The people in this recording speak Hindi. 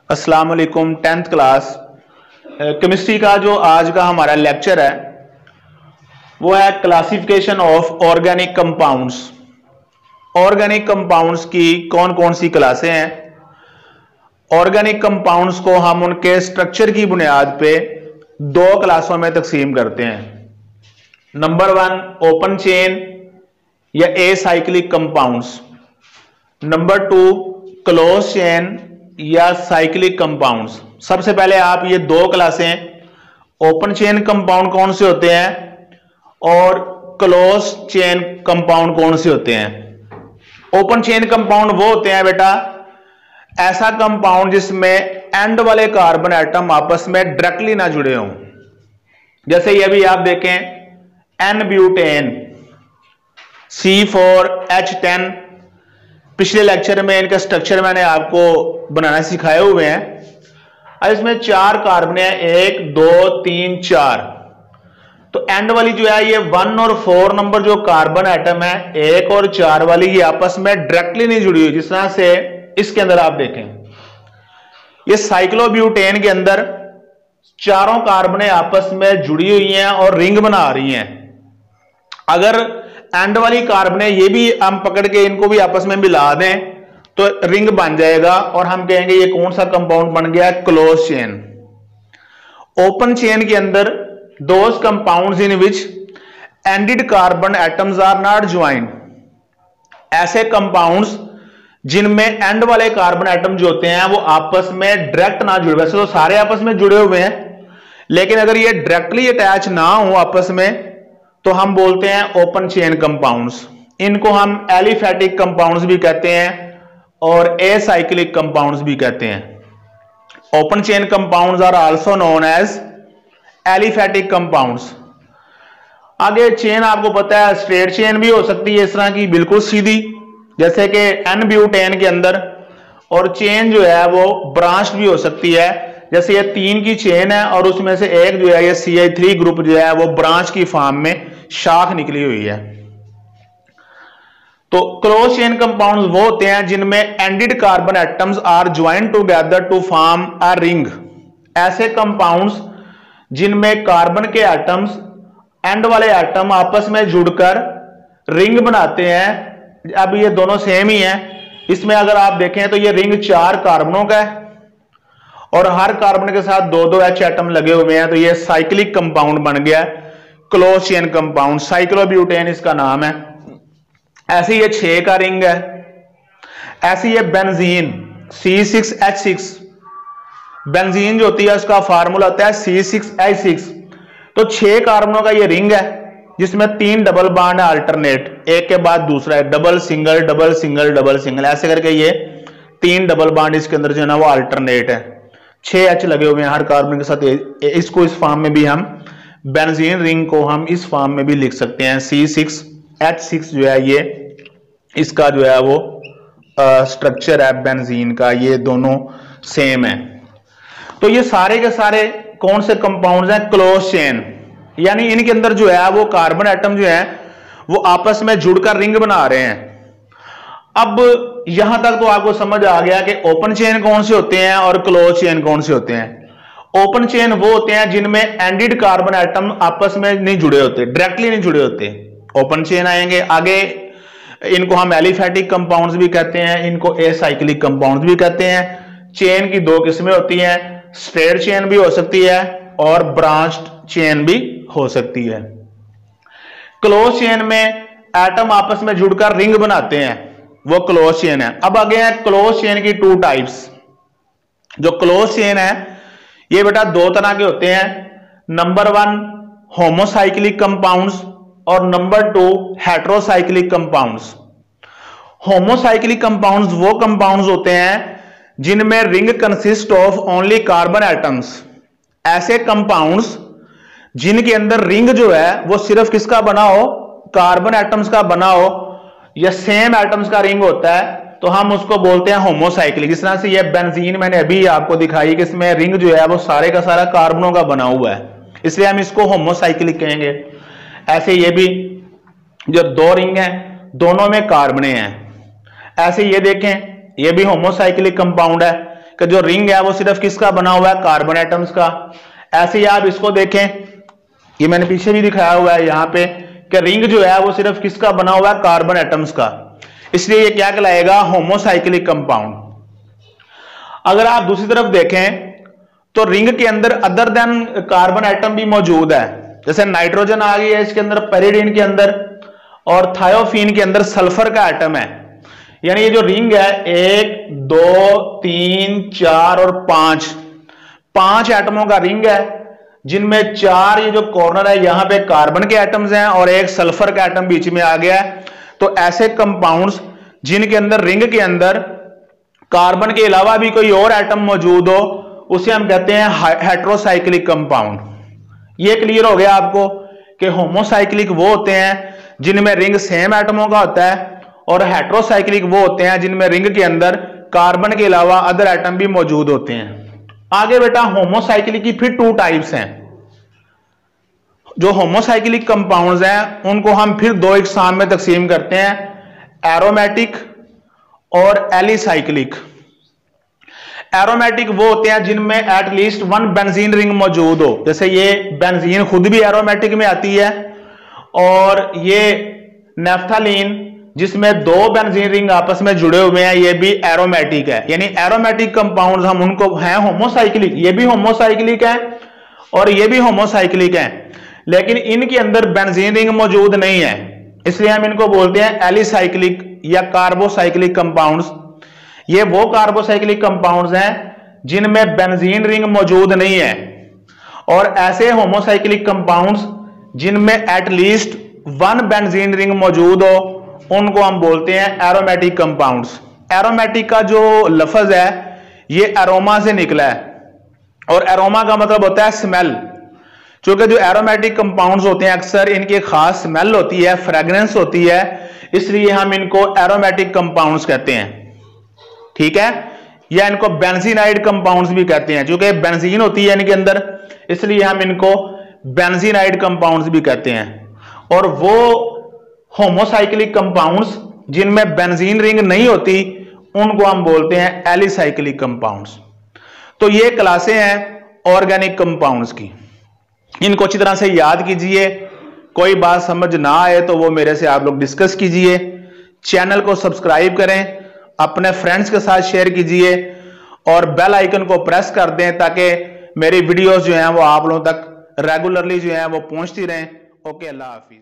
अस्सलाम वालेकुम। 10th क्लास केमिस्ट्री का जो आज का हमारा लेक्चर है वो है classification of organic compounds. Organic compounds की कौन कौन सी क्लासें हैं। ऑर्गेनिक कंपाउंड्स को हम उनके स्ट्रक्चर की बुनियाद पे दो क्लासों में तकसीम करते हैं। नंबर 1 ओपन चेन या acyclic compounds. Number 2 close chain या साइक्लिक कंपाउंड्स। सबसे पहले आप ये दो क्लासें ओपन चेन कंपाउंड कौन से होते हैं और क्लोज चेन कंपाउंड कौन से होते हैं। ओपन चेन कंपाउंड वो होते हैं बेटा ऐसा कंपाउंड जिसमें एंड वाले कार्बन एटम आपस में डायरेक्टली ना जुड़े हों। जैसे ये भी आप देखें एन ब्यूटेन C4H10। पिछले लेक्चर में इनका स्ट्रक्चर मैंने आपको बनाना सिखाए हुए हैं। अब इसमें 4 कार्बन है, 1 2 3 4। तो एंड वाली जो है ये 1 और 4 नंबर जो कार्बन एटम है 1 और 4 वाली ये आपस में डायरेक्टली नहीं जुड़ी हुई। जिस तरह से इसके अंदर आप देखें ये साइक्लोब्यूटेन के अंदर चारों कार्बनें आपस में जुड़ी हुई हैं और रिंग बना रही हैं। अगर एंड वाली कार्बनें ये भी हम पकड़ के इनको भी आपस में मिला दें तो रिंग बन जाएगा और हम कहेंगे ये कौन सा कंपाउंड बन गया, क्लोज चेन। ओपन चेन के अंदर those compounds in which ended carbon atoms are not joined. ऐसे कंपाउंड्स जिनमें एंड वाले कार्बन एटम जो होते हैं वो आपस में डायरेक्ट ना जुड़े। वैसे तो सारे आपस में जुड़े हुए हैं लेकिन अगर ये डायरेक्टली अटैच ना हो आपस में तो हम बोलते हैं ओपन चेन कंपाउंड्स। इनको हम एलिफेटिक कंपाउंड्स भी कहते हैं और एसाइक्लिक कंपाउंड्स भी कहते हैं। Open chain compounds are also known as aliphatic compounds. आगे चेन आपको पता है स्ट्रेट चेन भी हो सकती है इस तरह की बिल्कुल सीधी, जैसे कि एन ब्यूटेन के अंदर, और चेन जो है वो ब्रांच भी हो सकती है। जैसे ये 3 की चेन है और उसमें से एक जो है ये CH3 ग्रुप जो है वो ब्रांच की फॉर्म में शाख निकली हुई है। तो क्लोज चेन कंपाउंड्स वो होते हैं जिनमें ended carbon atoms are joined together to form a ring. ऐसे कंपाउंड्स जिनमें कार्बन के एटम्स एंड वाले एटम आपस में जुड़कर रिंग बनाते हैं। अब ये दोनों सेम ही हैं। इसमें अगर आप देखें तो ये रिंग 4 कार्बनों का है और हर कार्बन के साथ 2-2 H एटम लगे हुए हैं, तो ये साइक्लिक कंपाउंड बन गया क्लोज चेन कंपाउंड। साइक्लोब्यूटेन इसका नाम है। ऐसे ये 6 का रिंग है। ऐसे ये बेंजीन C6H6। बेंजीन जो होती है उसका फार्मूला होता है C6H6। तो 6 कार्बनों का ये रिंग है जिसमें 3 डबल बॉन्ड है अल्टरनेट, एक के बाद दूसरा है, double single double single double single, ऐसे करके ये 3 डबल बॉन्ड इसके अंदर जो है ना वो अल्टरनेट है। 6 H लगे हुए हैं हर कार्बन के साथ। इसको इस फॉर्म में भी हम बेंजीन रिंग को हम इस फॉर्म में भी लिख सकते हैं। C6H6 जो है ये इसका जो है वो स्ट्रक्चर है बेंजीन का। ये दोनों सेम है। तो ये सारे के सारे कौन से कंपाउंड्स हैं, क्लोज चेन, यानी इनके अंदर जो है वो कार्बन एटम जो है वो आपस में जुड़कर रिंग बना रहे हैं। अब यहां तक तो आपको समझ आ गया कि ओपन चेन कौन से होते हैं और क्लोज चेन कौन से होते हैं। ओपन चेन वो होते हैं जिनमें एंडेड कार्बन एटम आपस में नहीं जुड़े होते, डायरेक्टली नहीं जुड़े होते, ओपन चेन आएंगे। आगे इनको हम एलिफेटिक कंपाउंड्स भी कहते हैं, इनको एसाइक्लिक कंपाउंड्स भी कहते हैं। चेन की 2 किस्में होती हैं, स्ट्रेट चेन भी हो सकती है और ब्रांच्ड चेन भी हो सकती है। क्लोज चेन में एटम आपस में जुड़कर रिंग बनाते हैं, वो क्लोज चेन है। अब आगे है क्लोज चेन की 2 टाइप्स। जो क्लोज चेन है ये बेटा 2 तरह के होते हैं। नंबर 1 होमोसाइक्लिक कंपाउंड्स और number 2 heterocyclic compounds. Homocyclic compounds वो कंपाउंड्स होते हैं जिनमें ring consist of only carbon atoms. ऐसे कंपाउंड्स जिनके अंदर रिंग जो है वो सिर्फ किसका बना हो, कार्बन एटम्स का बना हो या सेम एटम्स का रिंग होता है, तो हम उसको बोलते हैं होमोसाइक्लिक। जिस तरह से ये बेंजीन मैंने अभी आपको दिखाई कि इसमें रिंग जो है वो सारे का सारा कार्बनों का बना हुआ है, इसलिए हम इसको होमोसाइक्लिक कहेंगे। ऐसे ये भी जो 2 रिंग हैं दोनों में कार्बने हैं। ऐसे ये देखें ये भी होमोसाइक्लिक कंपाउंड है कि जो रिंग है वो सिर्फ किसका बना हुआ है, कार्बन एटम्स का। ऐसे ही आप इसको देखें, ये मैंने पीछे भी दिखाया हुआ है यहां पे कि रिंग जो है वो सिर्फ किसका बना हुआ है, कार्बन एटम्स का। इसलिए ये क्या कहलाएगा, होमोसाइक्लिक कंपाउंड। अगर आप दूसरी तरफ देखें तो रिंग के अंदर अदर देन कार्बन एटम भी मौजूद है, जैसे नाइट्रोजन आ गई है इसके अंदर, पेरिडीन के अंदर, और थायोफीन के अंदर सल्फर का एटम है। यानी ये जो रिंग है 1 2 3 4 और 5 एटमों का रिंग है, जिनमें 4 ये जो कॉर्नर है यहां पे कार्बन के एटम्स हैं और एक सल्फर का एटम बीच में आ गया है। तो ऐसे कंपाउंड्स जिनके अंदर रिंग के अंदर कार्बन के अलावा भी कोई और एटम मौजूद हो, उसे हम कहते हैं हेट्रोसाइक्लिक कंपाउंड। ये क्लियर हो गया आपको कि होमोसाइक्लिक वो होते हैं जिनमें रिंग सेम एटमों का होता है, और हेट्रोसाइक्लिक वो होते हैं जिनमें रिंग के अंदर कार्बन के अलावा अदर एटम भी मौजूद होते हैं। आगे बेटा होमोसाइक्लिक की फिर 2 टाइप्स हैं। जो होमोसाइक्लिक कंपाउंड्स हैं उनको हम फिर 2 इकसाम में तकसीम करते हैं, एरोमेटिक और एलिसाइक्लिक। एरोमेटिक वो होते हैं जिनमें एटलीस्ट 1 बेंजीन रिंग मौजूद हो, जैसे ये बेंजीन खुद भी एरोमेटिक में आती है, और ये नेफ्थालीन जिसमें 2 बेंजीन रिंग आपस में जुड़े हुए हैं, ये भी एरोमेटिक है। यानी एरोमेटिक कंपाउंड्स हम उनको हैं होमोसाइक्लिक, ये भी होमोसाइक्लिक है और ये भी होमोसाइक्लिक है, लेकिन इनके अंदर बेंजीन रिंग मौजूद नहीं है, इसलिए हम इनको बोलते हैं एलिसाइक्लिक या कार्बोसाइक्लिक कंपाउंड्स। ये वो कार्बोसाइक्लिक कंपाउंड्स हैं जिनमें बेंजीन रिंग मौजूद नहीं है, और ऐसे होमोसाइक्लिक कंपाउंड्स जिनमें एटलीस्ट 1 बेंजीन रिंग मौजूद हो, उनको हम बोलते हैं एरोमेटिक कंपाउंड्स। एरोमेटिक का जो लफ्ज है ये एरोमा से निकला है, और एरोमा का मतलब होता है स्मेल। क्योंकि जो एरोमेटिक कंपाउंड्स होते हैं अक्सर इनकी खास स्मेल होती है, फ्रेग्रेंस होती है, इसलिए हम इनको एरोमेटिक कंपाउंड्स कहते हैं। ठीक है, या इनको बेंजीनाइड कंपाउंड्स भी कहते हैं, क्योंकि बेंजीन होती है इनके अंदर, इसलिए हम इनको बेंजीनाइड कंपाउंड्स भी कहते हैं। और वो होमोसाइक्लिक कंपाउंड्स जिनमें बेंजीन रिंग नहीं होती, उनको हम बोलते हैं एलिसाइक्लिक कंपाउंड्स। तो ये क्लासें हैं ऑर्गेनिक कंपाउंड्स की, इनको अच्छी तरह से याद कीजिए। कोई बात समझ ना आए तो वो मेरे से आप लोग डिस्कस कीजिए। चैनल को सब्सक्राइब करें, अपने फ्रेंड्स के साथ शेयर कीजिए, और बेल आइकन को प्रेस कर दें ताकि मेरी वीडियोस जो हैं वो आप लोगों तक रेगुलरली जो हैं वो पहुंचती रहें। ओके, अल्लाह हाफिज।